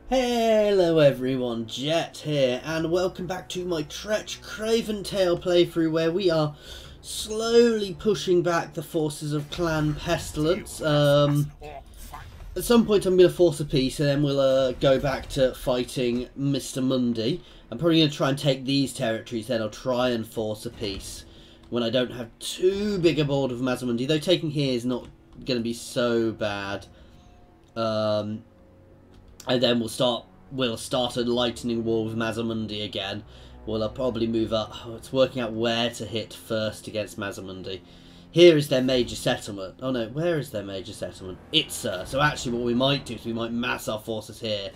Hello everyone, Jet here, and welcome back to my Tretch Craventail playthrough, where we are slowly pushing back the forces of Clan Pestilence. At some point I'm going to force a peace, and then we'll go back to fighting Mr. Mundy. I'm probably going to try and take these territories, then I'll try and force a peace when I don't have too big a board of Mazamundi, though taking here is not going to be so bad. And then we'll start a lightning war with Mazamundi again. We'll probably move up. Oh, it's working out where to hit first against Mazamundi. Here is their major settlement. Oh no, where is their major settlement? Itza. So actually what we might do is we might mass our forces here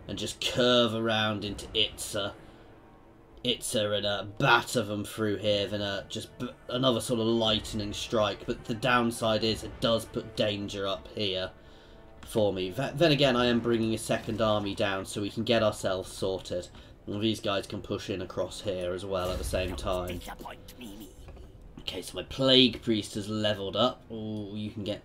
and just curve around into Itza. And batter them through here, then just another sort of lightning strike. But the downside is it does put danger up here for me. Then again, I am bringing a second army down so we can get ourselves sorted. And these guys can push in across here as well at the same time. Okay, so my Plague Priest has leveled up. Oh, you can get...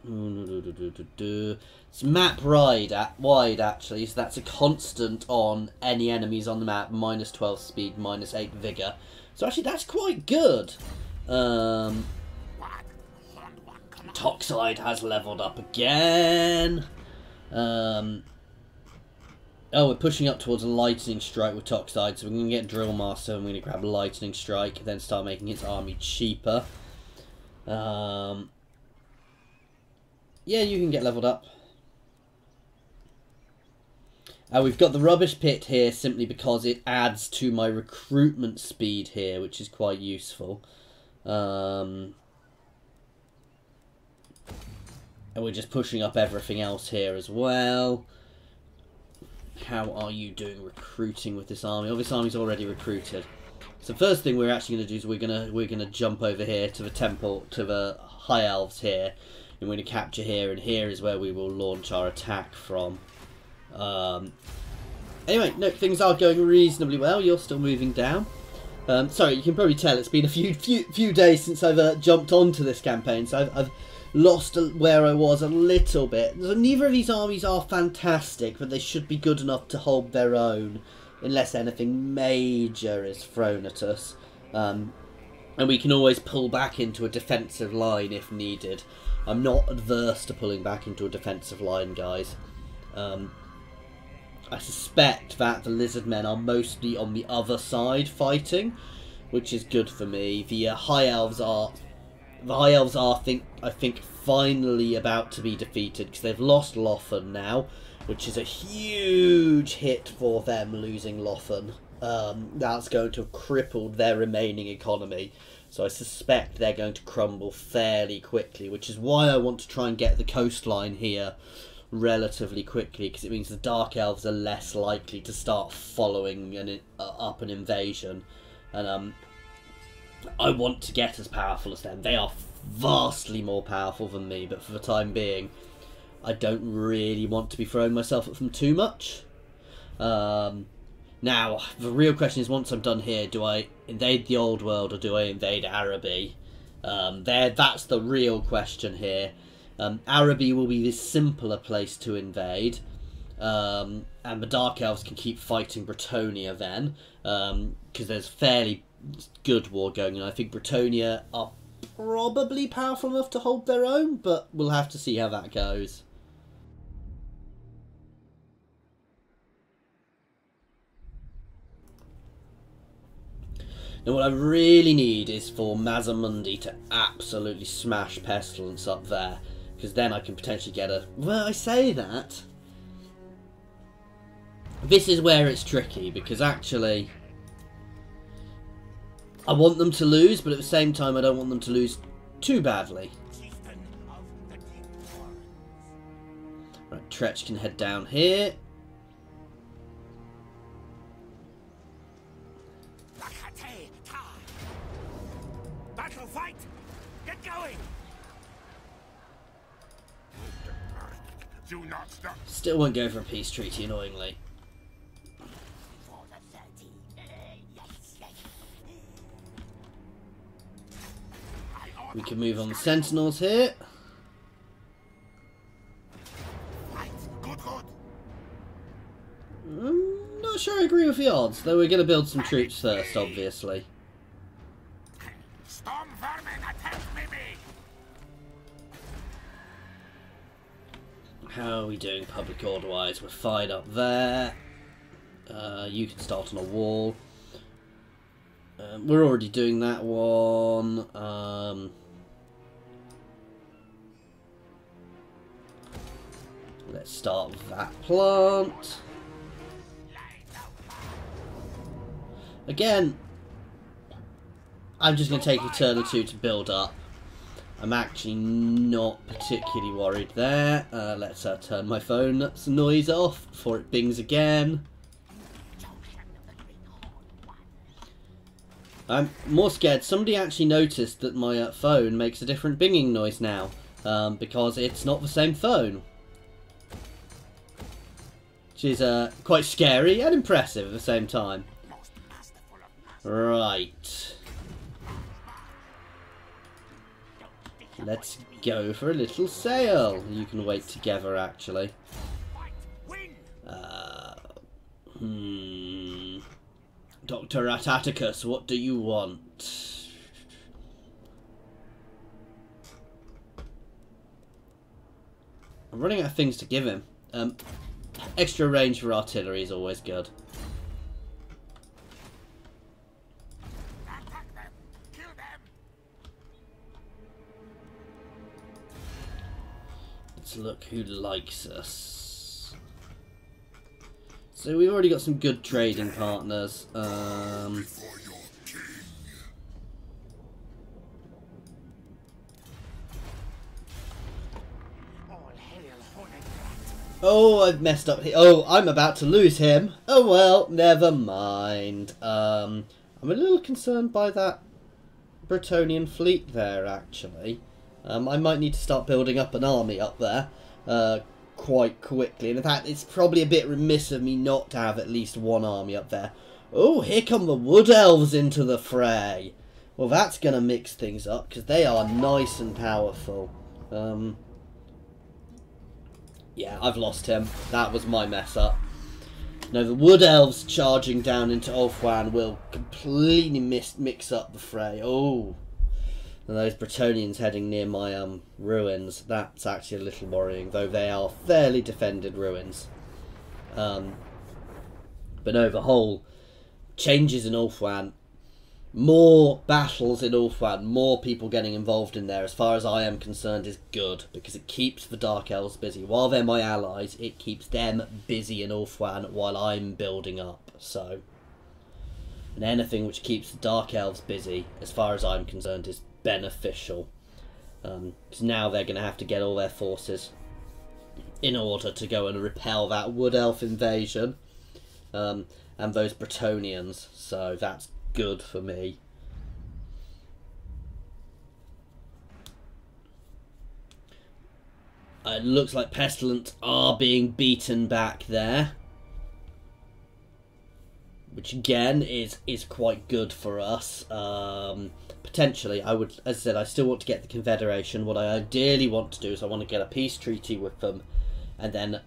It's map wide actually, so that's a constant on any enemies on the map. Minus 12 speed, minus 8 vigor. So actually that's quite good. Toxide has leveled up again. Oh, we're pushing up towards a lightning strike with Toxide, so we're going to get Drill Master and we're going to grab lightning strike, then start making its army cheaper. Yeah, you can get leveled up. We've got the Rubbish Pit here simply because it adds to my recruitment speed here, which is quite useful. And we're just pushing up everything else here as well. How are you doing recruiting with this army? Oh, this army's already recruited. So first thing we're actually going to do is we're gonna jump over here to the temple, to the High Elves here, and we're going to capture here, and here is where we will launch our attack from. Anyway, no, things are going reasonably well. You're still moving down. Sorry, you can probably tell it's been a few days since I've jumped onto this campaign, so I've lost where I was a little bit. Neither of these armies are fantastic, but they should be good enough to hold their own, unless anything major is thrown at us. And we can always pull back into a defensive line if needed. I'm not adverse to pulling back into a defensive line, guys. I suspect that the lizard men are mostly on the other side fighting, which is good for me. The High Elves are... I think, finally about to be defeated, because they've lost Loffen now, which is a huge hit for them, losing Loffen. That's going to have crippled their remaining economy, so I suspect they're going to crumble fairly quickly, which is why I want to try and get the coastline here relatively quickly, because it means the Dark Elves are less likely to start following up an invasion. And I want to get as powerful as them. They are vastly more powerful than me, but for the time being, I don't really want to be throwing myself at them too much. Now, the real question is, once I'm done here, do I invade the old world or do I invade Araby? That's the real question here. Araby will be this simpler place to invade, and the Dark Elves can keep fighting Bretonnia then, because there's fairly good war going on. I think Bretonnia are probably powerful enough to hold their own, but we'll have to see how that goes. Now what I really need is for Mazamundi to absolutely smash Pestilence up there, because then I can potentially get a... Well, I say that. This is where it's tricky, because actually I want them to lose, but at the same time I don't want them to lose too badly. Right, Tretch can head down here. Battle fight! Get going! Do not stop. Still won't go for a peace treaty, annoyingly. We can move on the Sentinels here. not sure I agree with the odds, though we're going to build some troops first, obviously. Storm vermin attack me. How are we doing public order-wise? We're fine up there. You can start on a wall. We're already doing that one. Let's start with that plant. Again, I'm just going to take a turn or two to build up. I'm actually not particularly worried there. Let's turn my phone's noise off before it bings again. I'm more scared. Somebody actually noticed that my phone makes a different binging noise now, because it's not the same phone. Which is quite scary and impressive at the same time. Right. Let's go for a little sail. You can wait together, actually. Dr. Atticus, what do you want? I'm running out of things to give him. Extra range for artillery is always good. Attack them. Kill them. Let's look who likes us. So we've already got some good trading partners. Oh, I've messed up here. Oh, I'm about to lose him. Oh well, never mind. I'm a little concerned by that Bretonnian fleet there, actually. I might need to start building up an army up there quite quickly. And in fact, it's probably a bit remiss of me not to have at least one army up there. Oh, here come the Wood Elves into the fray. Well, that's going to mix things up, because they are nice and powerful. Yeah, I've lost him. That was my mess up. No, the Wood Elves charging down into Ulthuan will completely mix up the fray. Oh, and those Bretonnians heading near my ruins. That's actually a little worrying, though they are fairly defended ruins. But no, the whole changes in Ulthuan. More battles in Ulthuan, more people getting involved in there, as far as I am concerned, is good, because it keeps the Dark Elves busy. While they're my allies, it keeps them busy in Ulthuan while I'm building up, so. And anything which keeps the Dark Elves busy, as far as I'm concerned, is beneficial. Because now they're going to have to get all their forces in order to go and repel that Wood Elf invasion, and those Bretonnians, so that's good for me. It looks like Pestilent are being beaten back there, which again is quite good for us. Potentially, I would, as I said, I still want to get the Confederation. What I ideally want to do is I want to get a peace treaty with them, and then,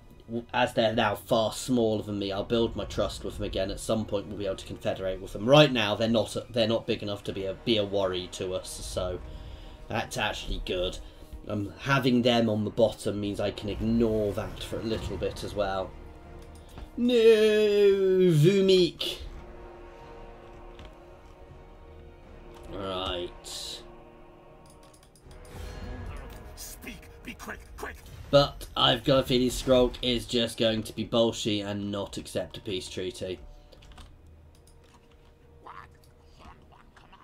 as they're now far smaller than me, I'll build my trust with them again. At some point, we'll be able to confederate with them. Right now, they're not big enough to be a worry to us, so that's actually good. Having them on the bottom means I can ignore that for a little bit as well. No, Vumik. Right. Speak. Be quick. Quick. But I've got a feeling Skrulk is just going to be bolshy and not accept a peace treaty. What? One, come on.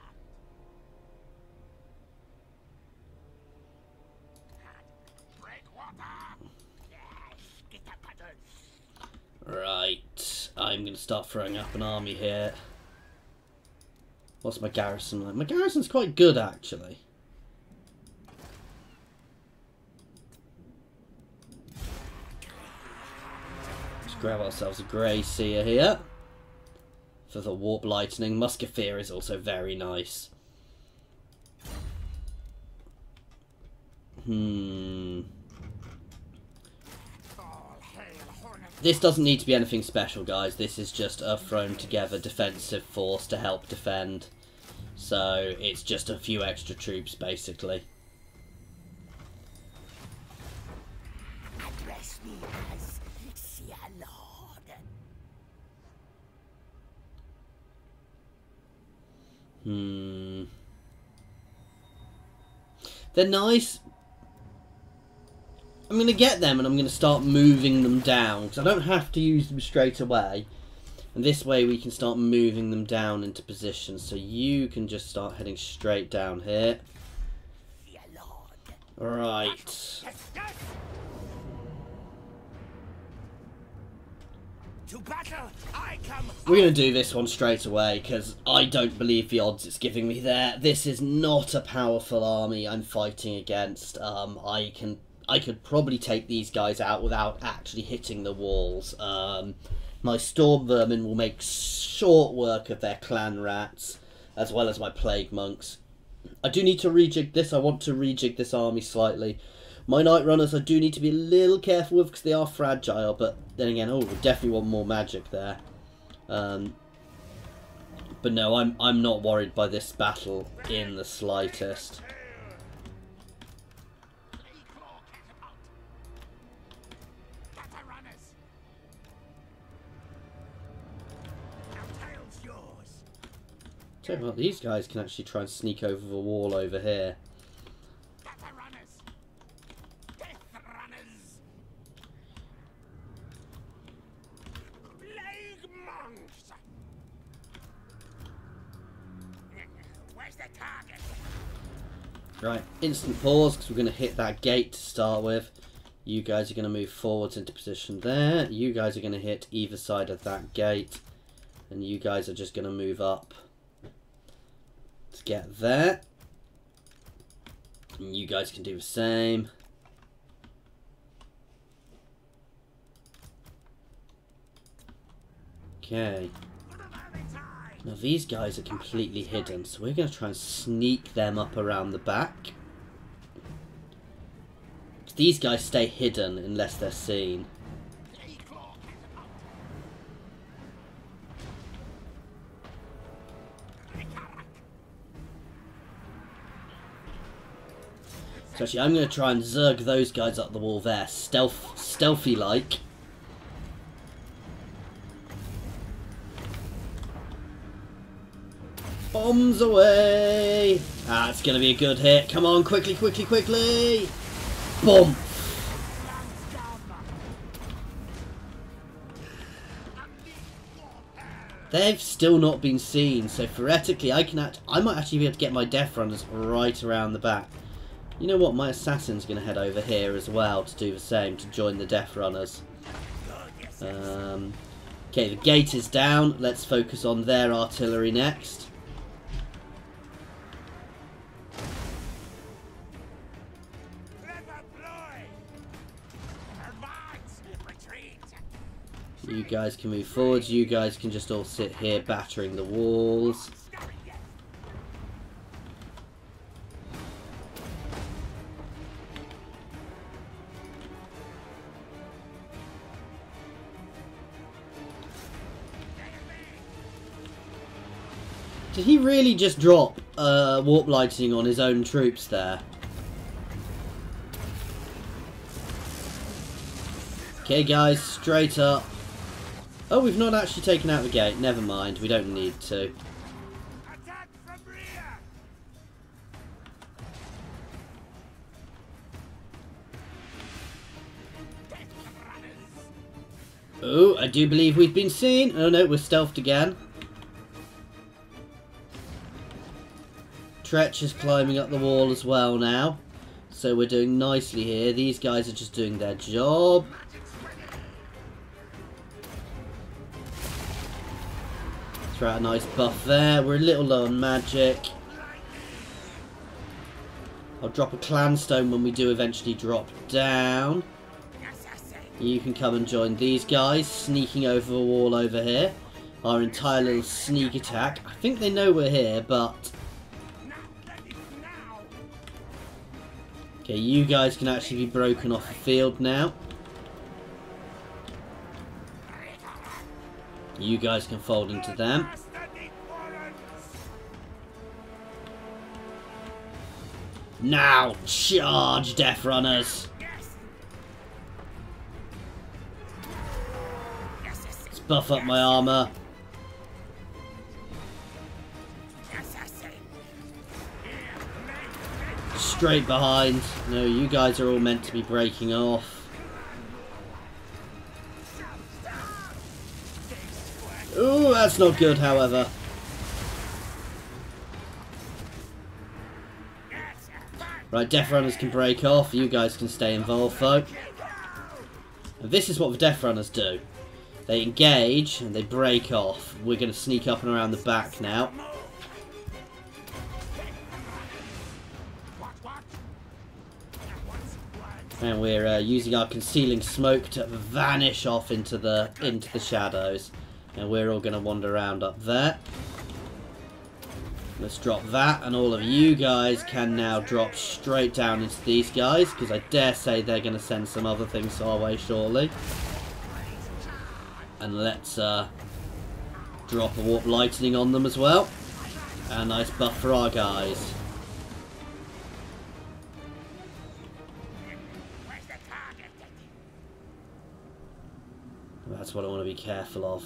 Break water. Yes. Get that button. Right. I'm going to start throwing up an army here. What's my garrison like? My garrison's quite good, actually. Grab ourselves a Grey Seer here for the Warp Lightning. Musketeer is also very nice. This doesn't need to be anything special, guys. This is just a thrown together defensive force to help defend. So it's just a few extra troops, basically. Address me as Sir Lord. They're nice. I'm going to get them and I'm going to start moving them down, because I don't have to use them straight away. And this way we can start moving them down into position. So you can just start heading straight down here. Sir Lord. Right. Yes, yes. To battle, I come. We're going to do this one straight away, because I don't believe the odds it's giving me there. This is not a powerful army I'm fighting against. I could probably take these guys out without actually hitting the walls. My Storm Vermin will make short work of their clan rats, as well as my Plague Monks. I do need to rejig this. I want to rejig this army slightly. My Night Runners I do need to be a little careful with, because they are fragile, but then again, oh, we definitely want more magic there. But no, I'm not worried by this battle in the slightest. Tell you what, these guys can actually try and sneak over the wall over here. Plague monks. Where's the target? Right, instant pause, because we're going to hit that gate to start with. You guys are going to move forwards into position there. You guys are going to hit either side of that gate. And you guys are just going to move up to get there. And you guys can do the same. Okay. Now these guys are completely hidden, so we're going to try and sneak them up around the back. These guys stay hidden unless they're seen. So actually, I'm going to try and zerg those guys up the wall there, stealthy-like. Bombs away! Ah, it's going to be a good hit. Come on, quickly, quickly, quickly! Boom! They've still not been seen, so theoretically I might actually be able to get my Death Runners right around the back. You know what, my Assassin's going to head over here as well to do the same, to join the Death Runners. Okay, the gate is down. Let's focus on their artillery next. You guys can move forwards. You guys can just all sit here battering the walls. Did he really just drop warp lightning on his own troops there? Okay guys, straight up. Oh, we've not actually taken out the gate. Never mind, we don't need to. Attack from rear. Oh, I do believe we've been seen. Oh no, we're stealthed again. Tretch is climbing up the wall as well now. So we're doing nicely here. These guys are just doing their job. Throw out a nice buff there. We're a little low on magic. I'll drop a clan stone when we do eventually drop down. You can come and join these guys sneaking over the wall over here. Our entire little sneak attack. I think they know we're here, but... Okay, you guys can actually be broken off the field now. You guys can fold into them. Now charge, Death Runners! Let's buff up my armor. Straight behind. No, you guys are all meant to be breaking off. Ooh, that's not good, however. Right, Death Runners can break off. You guys can stay involved, though. And this is what the Death Runners do. They engage and they break off. We're going to sneak up and around the back now. And we're using our concealing smoke to vanish off into the shadows. And we're all going to wander around up there. Let's drop that, and all of you guys can now drop straight down into these guys, because I dare say they're going to send some other things our way shortly. And let's drop a warp lightning on them as well. And a nice buff for our guys. That's what I want to be careful of.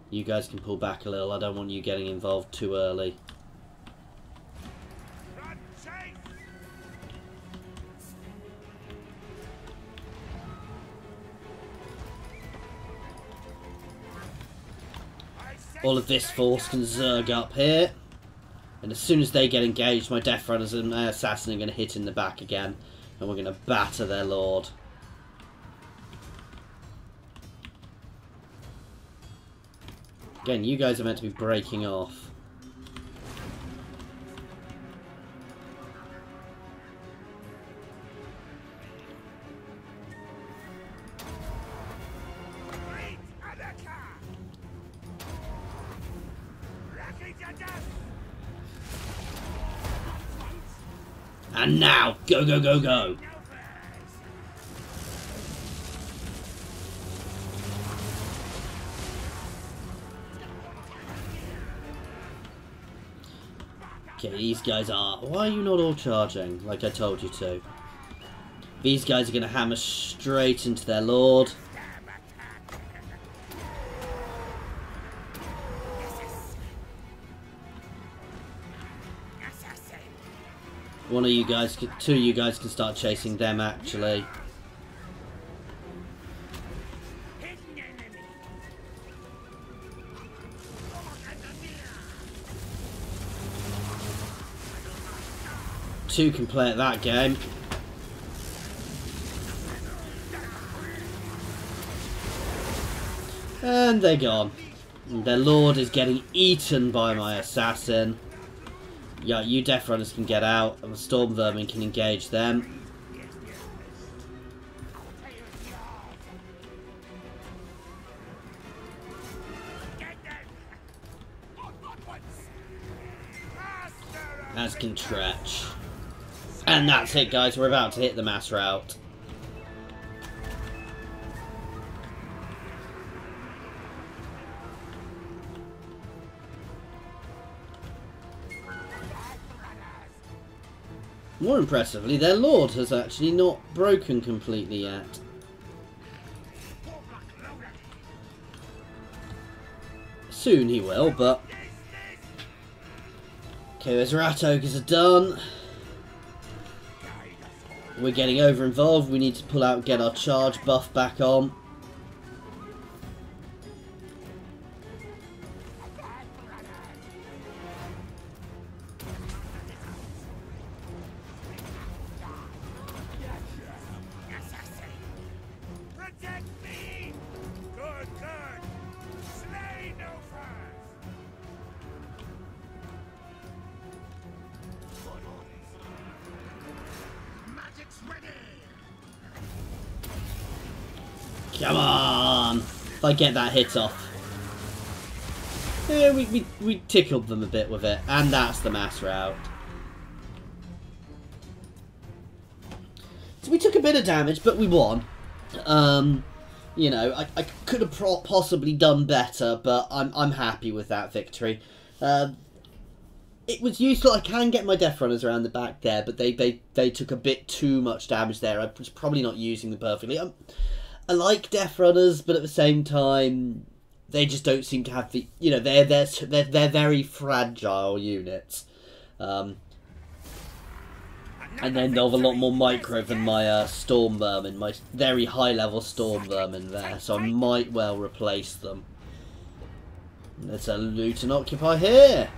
You guys can pull back a little. I don't want you getting involved too early. All of this force can zerg up here. And as soon as they get engaged, my Death Runners and my Assassin are going to hit in the back again. And we're going to batter their lord. Again, you guys are meant to be breaking off. And now, go, go, go, go! Okay, these guys are... Why are you not all charging, like I told you to? These guys are going to hammer straight into their lord. One of you guys, two of you guys can start chasing them, actually. Two can play at that game. And they're gone. And their lord is getting eaten by my assassin. Yeah, you Death Runners can get out, and the Storm Vermin can engage them. As can Tretch. And that's it, guys. We're about to hit the mass route. More impressively, their lord has actually not broken completely yet. Soon he will, but... Okay, those rat ogres are done. We're getting over involved. We need to pull out and get our charge buff back on. Protect me! Good, good! Slay no foes! Magic's ready! Come on! If I get that hit off. Yeah, we tickled them a bit with it. And that's the mass route. So we took a bit of damage, but we won. You know, I could have possibly done better, but I'm happy with that victory. It was useful. I can get my Death Runners around the back there, but they took a bit too much damage there. I was probably not using them perfectly. I like Death Runners, but at the same time, they just don't seem to have the... You know, they're very fragile units. And then they'll have a lot more micro than my Storm Vermin, my very high level Storm Vermin there, so I might well replace them. There's a loot and occupy here!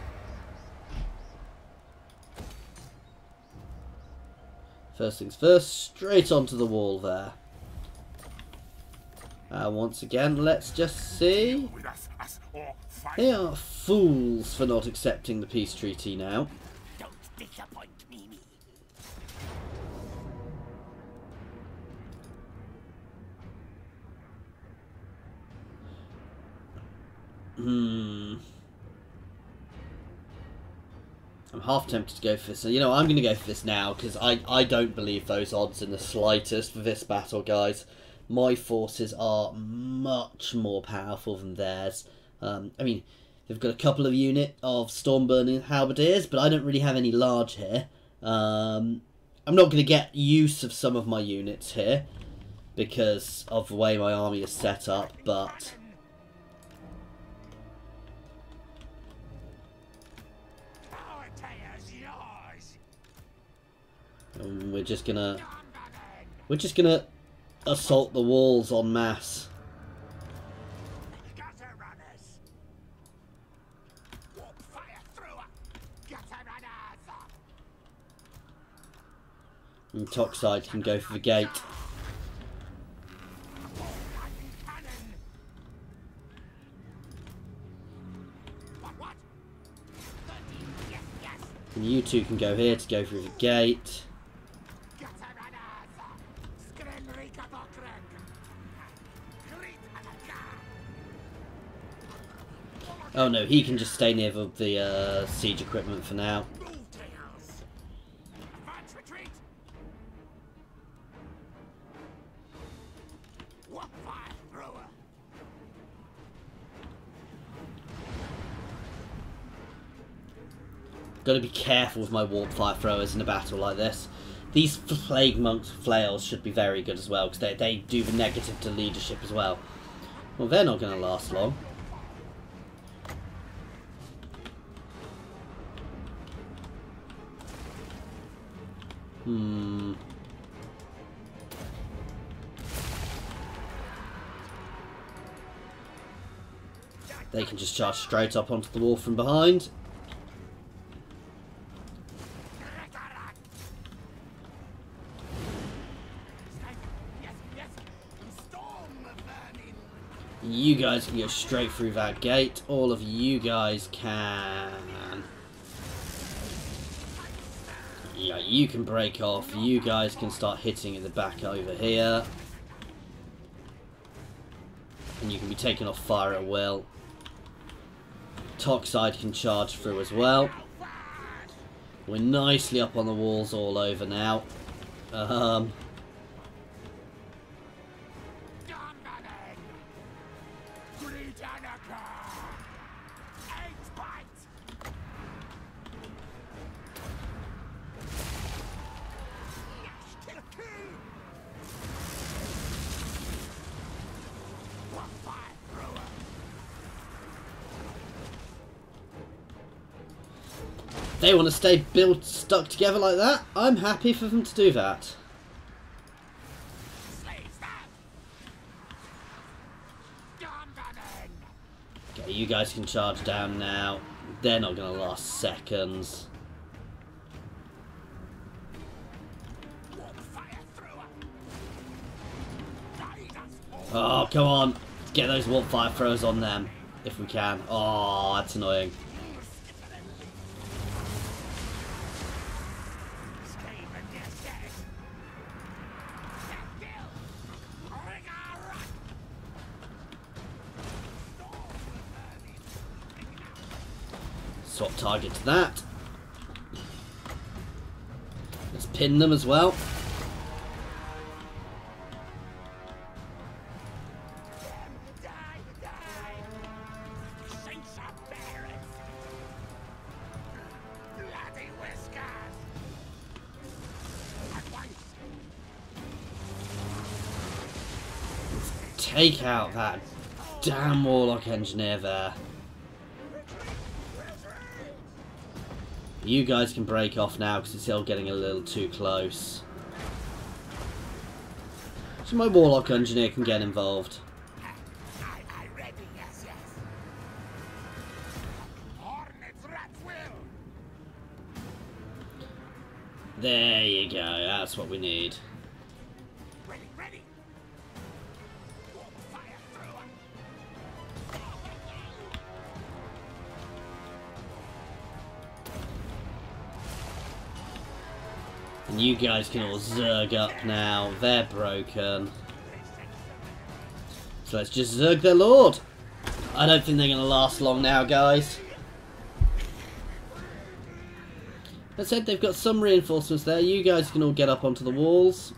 First things first, straight onto the wall there. Once again, let's just see. They are fools for not accepting the peace treaty now. Don't disappoint me. I'm half tempted to go for this. So, you know, I'm going to go for this now, because I don't believe those odds in the slightest for this battle, guys. My forces are much more powerful than theirs. I mean, they've got a couple of units of Storm-Burning Halberdiers, but I don't really have any large here. I'm not going to get use of some of my units here, because of the way my army is set up, but... we're just gonna assault the walls en masse. And Toxide can go for the gate. And you two can go here to go through the gate. Oh no, he can just stay near the siege equipment for now. Got to be careful with my warp fire throwers in a battle like this. These plague monks flails should be very good as well, because they do the negative to leadership as well. Well, they're not going to last long. They can just charge straight up onto the wall from behind. You guys can go straight through that gate. All of you guys can. Yeah, you can break off. You guys can start hitting at the back over here. And you can be taken off fire at will. Toxide can charge through as well. We're nicely up on the walls all over now. They want to stay stuck together like that. I'm happy for them to do that. Okay, you guys can charge down now. They're not going to last seconds. Oh, come on. Get those warp fire throws on them, if we can. Oh, that's annoying. Swap target to that. Let's pin them as well. take out that damn Warlock Engineer there. You guys can break off now because it's all getting a little too close. So my Warlock Engineer can get involved. There you go, that's what we need. And you guys can all zerg up now. They're broken. So let's just zerg their lord. I don't think they're going to last long now, guys. That said, they've got some reinforcements there. You guys can all get up onto the walls.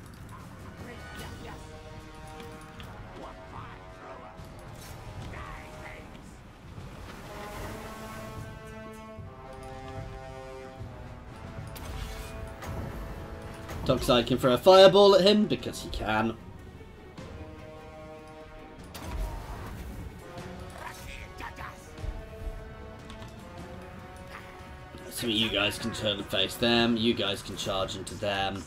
Dockside can throw a fireball at him because he can. So you guys can turn and face them. You guys can charge into them.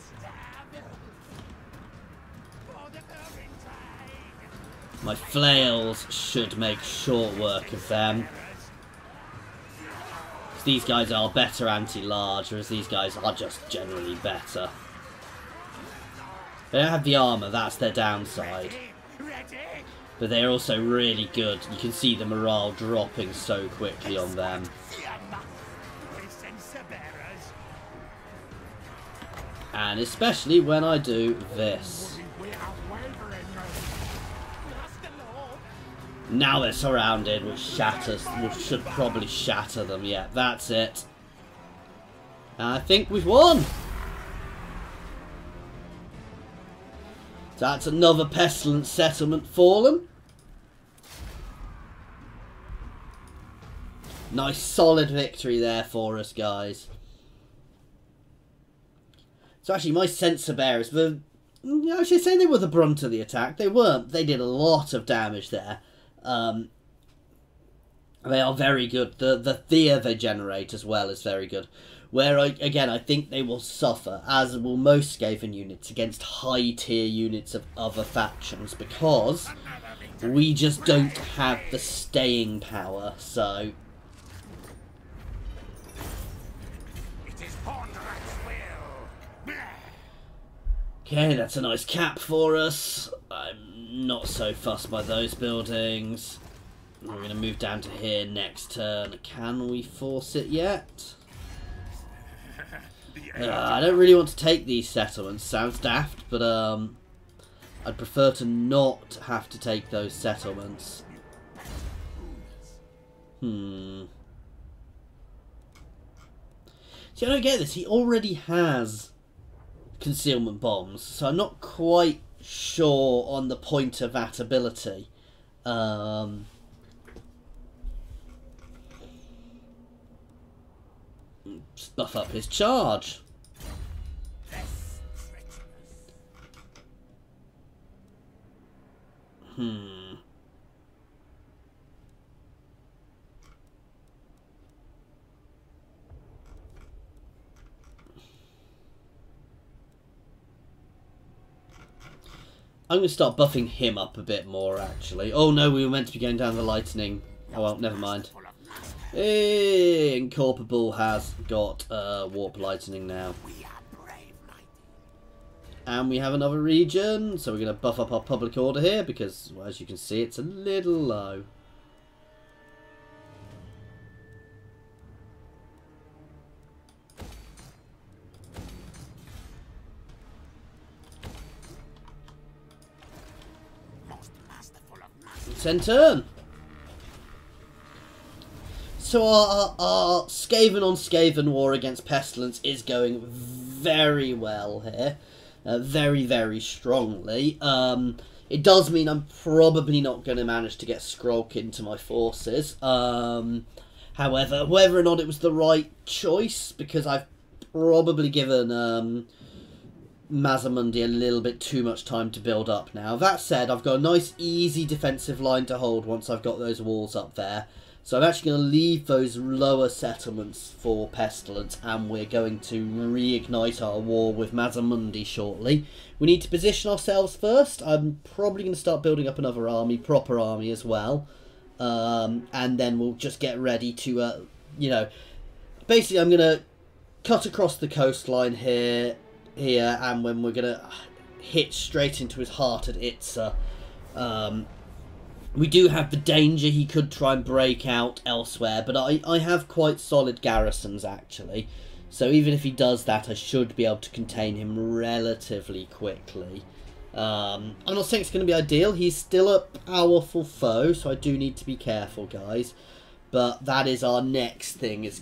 My flails should make short work of them. These guys are better anti-large, whereas these guys are just generally better. They don't have the armour, that's their downside. But they're also really good. You can see the morale dropping so quickly on them. And especially when I do this. Now they're surrounded, which should probably shatter them. Yeah, that's it. And I think we've won. That's another pestilent settlement fallen. Nice solid victory there for us, guys. So actually my Sensor Bearers were, I should say they were the brunt of the attack. They weren't. They did a lot of damage there. They are very good. The fear they generate as well is very good. Where, again, I think they will suffer, as will most Skaven units, against high-tier units of other factions, because we just don't have the staying power, so... Okay, that's a nice cap for us. I'm not so fussed by those buildings. We're going to move down to here next turn. Can we force it yet? I don't really want to take these settlements. Sounds daft, but I'd prefer to not have to take those settlements. See, I don't get this. He already has concealment bombs, so I'm not quite sure on the point of that ability. Buff up his charge. I'm going to start buffing him up a bit more, actually. Oh no, we were meant to be going down the lightning. Oh well, never mind. Hey, Incorporable has got warp lightning now. And we have another region, so we're going to buff up our public order here, because, well, as you can see, it's a little low. It's end turn. So our Skaven on Skaven war against Pestilence is going very well here. Very, very strongly. It does mean I'm probably not going to manage to get Skrulk into my forces. However, whether or not it was the right choice, because I've probably given Mazamundi a little bit too much time to build up now. That said, I've got a nice easy defensive line to hold once I've got those walls up there. So I'm actually going to leave those lower settlements for Pestilence, and we're going to reignite our war with Mazamundi shortly. We need to position ourselves first. I'm probably going to start building up another army, proper army as well. And then we'll just get ready to, you know, basically I'm going to cut across the coastline here, and when we're going to hit straight into his heart at Itza. We do have the danger he could try and break out elsewhere, but I have quite solid garrisons actually. So even if he does that, I should be able to contain him relatively quickly. I'm not saying it's going to be ideal. He's still a powerful foe, so I do need to be careful, guys. But that is our next thing, is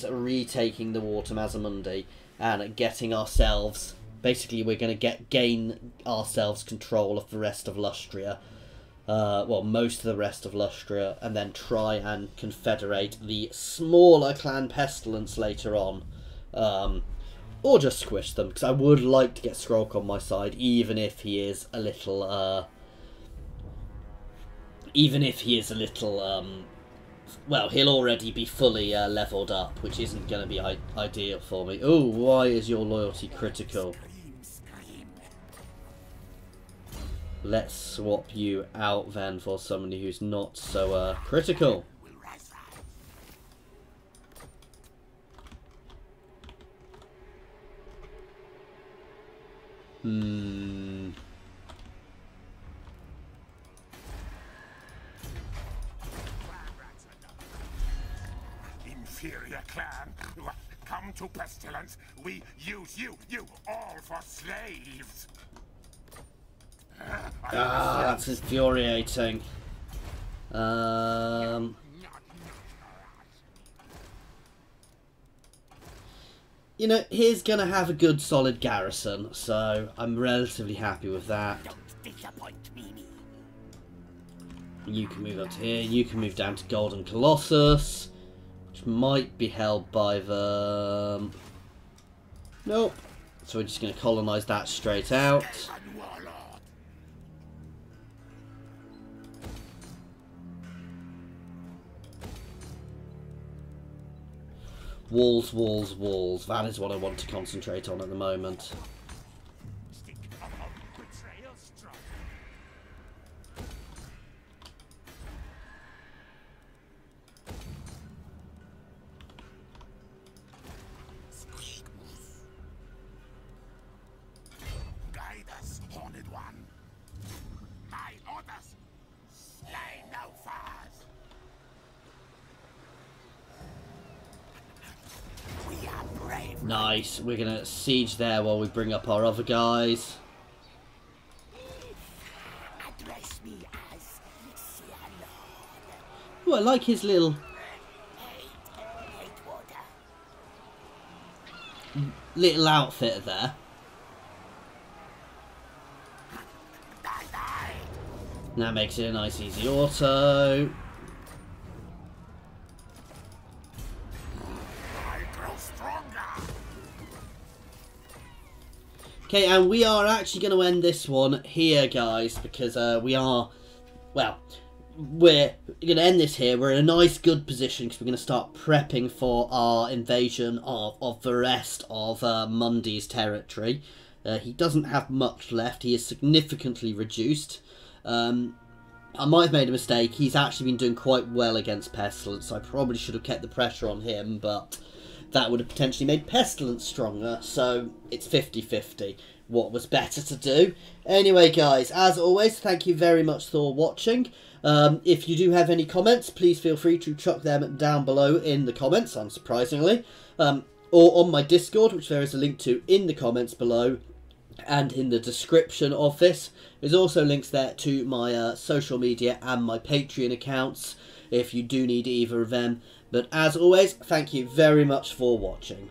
retaking the war to Mazamundi and getting ourselves... Basically, we're going to gain ourselves control of the rest of Lustria. Well, most of the rest of Lustria, and then try and confederate the smaller clan Pestilence later on. Or just squish them, because I would like to get Skrolk on my side, even if he is a little, well, he'll already be fully leveled up, which isn't going to be ideal for me. Oh, why is your loyalty critical? Let's swap you out then for somebody who's not so critical. Inferior clan, come to Pestilence. We use you all for slaves. That's infuriating. You know, he's going to have a good solid garrison, so I'm relatively happy with that. You can move up to here, you can move down to Golden Colossus, which might be held by the... Nope. So we're just going to colonise that straight out. Walls, walls, walls. That is what I want to concentrate on at the moment. Guide us, Horned One. My orders. Slay no foes. We are brave. Nice. We're going to siege there while we bring up our other guys. Address me as Cianod. Oh, I like his little... Hate water. little outfit there. Die, die. That makes it a nice easy auto. I grow stronger. Okay, and we are actually going to end this one here, guys, because we are, well, we're going to end this here. We're in a nice, good position because we're going to start prepping for our invasion of the rest of Mundi's territory. He doesn't have much left. He is significantly reduced. I might have made a mistake. He's actually been doing quite well against Pestilence, so I probably should have kept the pressure on him, but that would have potentially made Pestilence stronger, so it's 50-50 what was better to do. Anyway, guys, as always, thank you very much for watching. If you do have any comments, please feel free to chuck them down below in the comments, unsurprisingly, or on my Discord, which there is a link to in the comments below, and in the description of this. There's also links there to my social media and my Patreon accounts if you do need either of them. But as always, thank you very much for watching.